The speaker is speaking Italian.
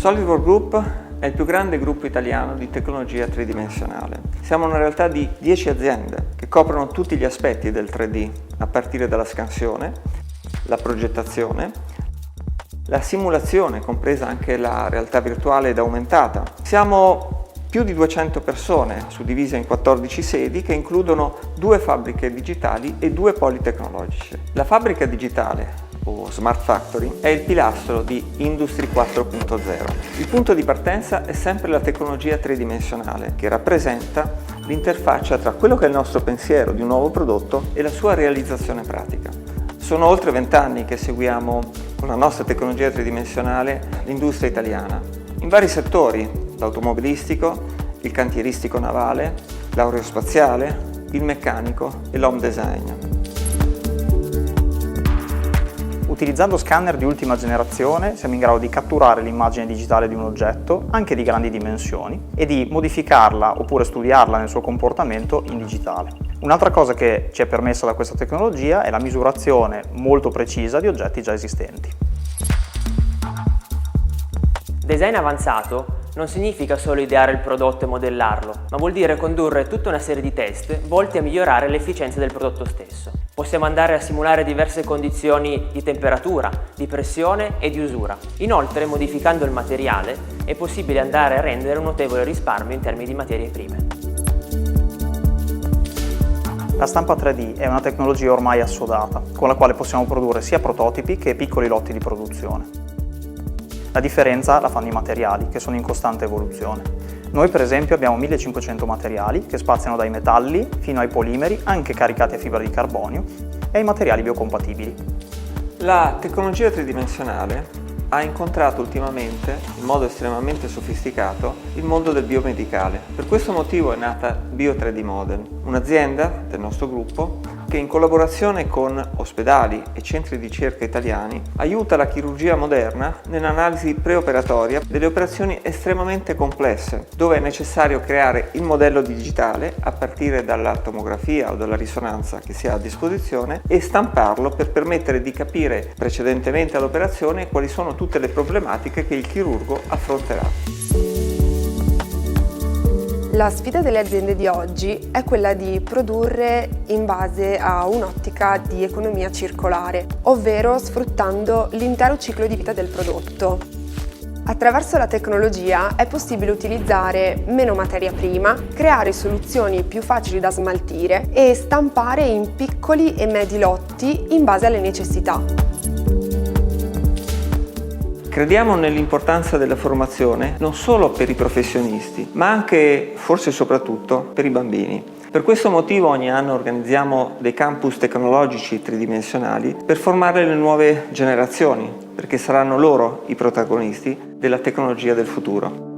SolidWorks Group è il più grande gruppo italiano di tecnologia tridimensionale. Siamo una realtà di 10 aziende che coprono tutti gli aspetti del 3D, a partire dalla scansione, la progettazione, la simulazione, compresa anche la realtà virtuale ed aumentata. Siamo più di 200 persone, suddivise in 14 sedi, che includono 2 fabbriche digitali e 2 poli tecnologici. La fabbrica digitale, o Smart Factory, è il pilastro di Industry 4.0. Il punto di partenza è sempre la tecnologia tridimensionale, che rappresenta l'interfaccia tra quello che è il nostro pensiero di un nuovo prodotto e la sua realizzazione pratica. Sono oltre 20 anni che seguiamo con la nostra tecnologia tridimensionale l'industria italiana, in vari settori: l'automobilistico, il cantieristico navale, l'aerospaziale, il meccanico e l'home design. Utilizzando scanner di ultima generazione siamo in grado di catturare l'immagine digitale di un oggetto, anche di grandi dimensioni, e di modificarla oppure studiarla nel suo comportamento in digitale. Un'altra cosa che ci è permessa da questa tecnologia è la misurazione molto precisa di oggetti già esistenti. Design avanzato non significa solo ideare il prodotto e modellarlo, ma vuol dire condurre tutta una serie di test volti a migliorare l'efficienza del prodotto stesso. Possiamo andare a simulare diverse condizioni di temperatura, di pressione e di usura. Inoltre, modificando il materiale, è possibile andare a rendere un notevole risparmio in termini di materie prime. La stampa 3D è una tecnologia ormai assodata, con la quale possiamo produrre sia prototipi che piccoli lotti di produzione. La differenza la fanno i materiali, che sono in costante evoluzione. Noi per esempio abbiamo 1500 materiali che spaziano dai metalli fino ai polimeri, anche caricati a fibra di carbonio, e ai materiali biocompatibili. La tecnologia tridimensionale ha incontrato ultimamente, in modo estremamente sofisticato, il mondo del biomedicale. Per questo motivo è nata Bio3D Model, un'azienda del nostro gruppo che in collaborazione con ospedali e centri di ricerca italiani aiuta la chirurgia moderna nell'analisi preoperatoria delle operazioni estremamente complesse, dove è necessario creare il modello digitale a partire dalla tomografia o dalla risonanza che si ha a disposizione e stamparlo per permettere di capire precedentemente all'operazione quali sono tutte le problematiche che il chirurgo affronterà. La sfida delle aziende di oggi è quella di produrre in base a un'ottica di economia circolare, ovvero sfruttando l'intero ciclo di vita del prodotto. Attraverso la tecnologia è possibile utilizzare meno materia prima, creare soluzioni più facili da smaltire e stampare in piccoli e medi lotti in base alle necessità. Crediamo nell'importanza della formazione non solo per i professionisti, ma anche, forse e soprattutto, per i bambini. Per questo motivo ogni anno organizziamo dei campus tecnologici tridimensionali per formare le nuove generazioni, perché saranno loro i protagonisti della tecnologia del futuro.